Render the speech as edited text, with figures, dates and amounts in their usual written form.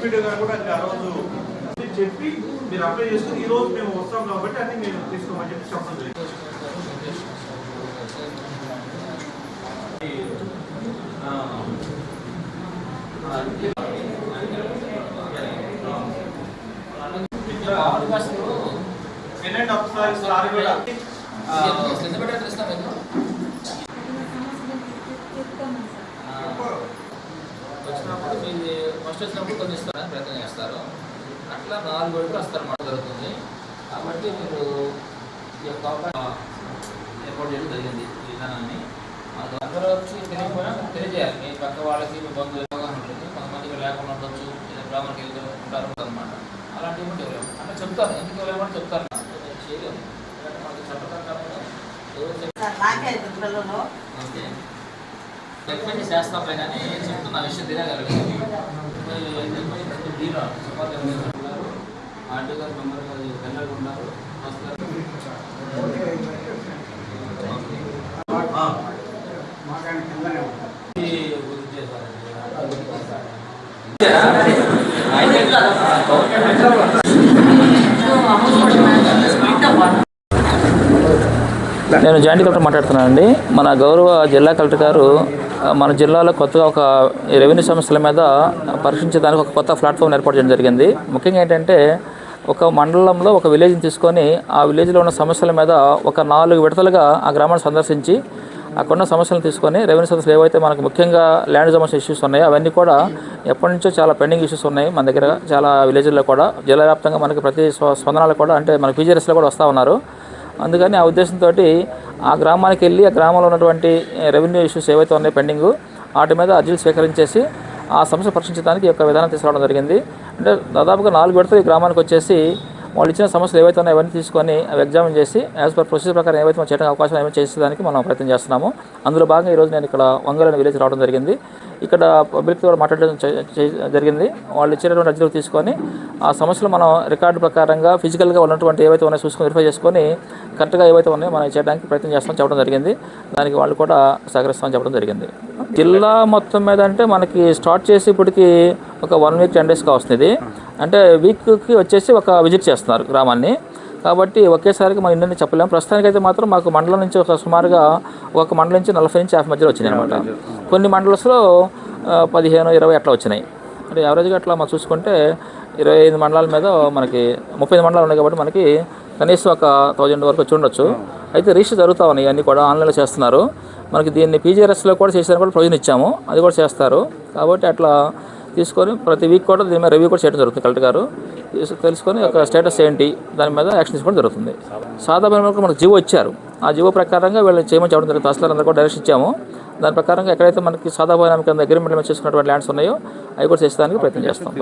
MPD గారు కూడా ఆ రోజు చెప్పి మీరు అప్లై చేసుకుని ఈ రోజు మేము వస్తాం కాబట్టి అన్ని మేము తీసుకోమని చెప్పి చెప్పడం జరిగింది. వచ్చినప్పుడు మీరు ఫస్ట్ వచ్చినప్పుడు కొన్ని ఇస్తారని ప్రయత్నం చేస్తారు. అట్లా 4 వరకు వస్తారు మాట జరుగుతుంది. కాబట్టి మీరు ఈ యొక్క ఏర్పాటు చేయడం జరిగింది. ఈ విధానాన్ని అందరూ వచ్చి తెలియకపోయినా తెలియజేయాలి. మీ పక్క వాళ్ళకి మీ బంధువులు అవగాహన ఉంటుంది. కొంతమందికి లేకుండా ఉండొచ్చు, బ్రాహ్మణకి ఉంటారు అనమాట. అలాంటివి కూడా ఇవ్వలేము అంటే చెప్తాను, ఎందుకు ఇవ్వలేమని చెప్తాను. చేయలేము మనకి చట్టప్రకారంగా రికమెండ్ చేస్తాంలే కానీ చెప్తున్న విషయం తినగలిగారు. ఆర్టీ గారు మెంబర్ గారు పెళ్ళగా ఉన్నారు. నేను జాయింట్ కలెక్టర్ మాట్లాడుతున్నానండి. మన గౌరవ జిల్లా కలెక్టర్ గారు మన జిల్లాలో కొత్తగా ఒక రెవెన్యూ సమస్యల మీద పరీక్షించడానికి ఒక కొత్త ప్లాట్ఫామ్ ఏర్పాటు చేయడం జరిగింది. ముఖ్యంగా ఏంటంటే ఒక మండలంలో ఒక విలేజ్ని తీసుకొని ఆ విలేజ్లో ఉన్న సమస్యల మీద ఒక 4 విడతలుగా ఆ గ్రామాన్ని సందర్శించి అక్కడున్న సమస్యలను తీసుకొని రెవెన్యూ సమస్యలు ఏవైతే మనకు ముఖ్యంగా ల్యాండ్ సమస్య ఇష్యూస్ ఉన్నాయో అవన్నీ కూడా ఎప్పటి నుంచో చాలా పెండింగ్ ఇష్యూస్ ఉన్నాయి మన దగ్గర చాలా విలేజ్లో కూడా. జిల్లా వ్యాప్తంగా మనకి ప్రతి స్పందనలు కూడా అంటే మన పీజీఆర్ఎస్లో కూడా వస్తూ ఉన్నారు. అందుకని ఆ ఉద్దేశంతో ఆ గ్రామానికి వెళ్ళి ఆ గ్రామంలో ఉన్నటువంటి రెవెన్యూ ఇష్యూస్ ఏవైతే ఉన్నాయో పెండింగ్ వాటి మీద అర్జీలు స్వీకరించేసి ఆ సమస్య పరిష్కరించడానికి ఈ యొక్క విధానం తీసుకురావడం జరిగింది. అంటే దాదాపుగా 4 విడతలు ఈ గ్రామానికి వచ్చేసి వాళ్ళు ఇచ్చిన సమస్యలు ఏవైతే ఉన్నాయో అవన్నీ తీసుకొని అవి ఎగ్జామిన్ చేసి యాజ్ పర్ ప్రొసీజర్ ప్రకారం ఏవైతే మనం చేయడానికి అవకాశం ఏమైనా చేసేదానికి మనం ప్రయత్నం చేస్తున్నాము. అందులో భాగంగా ఈరోజు నేను ఇక్కడ వంగల్ విలేజ్ రావడం జరిగింది. ఇక్కడ పబ్లిక్తో కూడా మాట్లాడడం జరిగింది. వాళ్ళు ఇచ్చినటువంటి అర్జీలు తీసుకొని ఆ సమస్యలు మనం రికార్డు ప్రకారంగా ఫిజికల్గా ఉన్నటువంటి ఏవైతే ఉన్నాయో చూసుకొని వెరిఫై చేసుకొని కరెక్ట్గా ఏవైతే ఉన్నాయో మనం చేయడానికి ప్రయత్నం చేస్తామని చెప్పడం జరిగింది. దానికి వాళ్ళు కూడా సహకరిస్తామని చెప్పడం జరిగింది. జిల్లా మొత్తం మీద అంటే మనకి స్టార్ట్ చేసి ఇప్పటికి ఒక 1 వీక్ 10 డేస్గా వస్తుంది. అంటే వీక్కి వచ్చేసి ఒక విజిట్ చేస్తున్నారు గ్రామాన్ని. కాబట్టి ఒకేసారికి మనం ఇన్ని చెప్పలేము. ప్రస్తుతానికైతే మాత్రం మాకు మండలం నుంచి ఒక సుమారుగా ఒక మండలం నుంచి 40 నుంచి 50 మధ్యలో వచ్చినాయి అనమాట. కొన్ని మండలాల్లో 15, 20 అట్లా వచ్చినాయి. అంటే యావరేజ్గా అట్లా మనం చూసుకుంటే 25 మండలాల మీద మనకి 35 మండలాలు ఉన్నాయి కాబట్టి మనకి కనీసం ఒక 1000 వరకు వచ్చి ఉండొచ్చు. అయితే రిజిస్టర్ జరుగుతూ ఉన్నాయి, అన్నీ కూడా ఆన్లైన్లో చేస్తున్నారు. మనకి దీన్ని పీజీఆర్ఎస్లో కూడా చేసేదానికి కూడా ప్రొవిజన్ ఇచ్చాము, అది కూడా చేస్తారు. కాబట్టి అట్లా తీసుకొని ప్రతి వీక్ కూడా దీని మీద రివ్యూ కూడా చేయడం జరుగుతుంది. కలెక్టర్ గారు తెలుసుకొని ఒక స్టేటస్ ఏంటి దాని మీద యాక్షన్ తీసుకోవడం జరుగుతుంది. సాధారణ మనకు జీవో ఇచ్చారు, ఆ జీవో ప్రకారంగా వీళ్ళు చేయమని చెప్పడం జరుగుతుంది. తహసీల్దార్ కూడా డైరెక్షన్ ఇచ్చాము. దాని ప్రకారంగా ఎక్కడైతే మనకి సాధారణ కింద అగ్రిమెంట్ చేసుకున్నటువంటి ల్యాండ్స్ ఉన్నాయో అవి కూడా చేసేదానికి ప్రయత్నం చేస్తాం.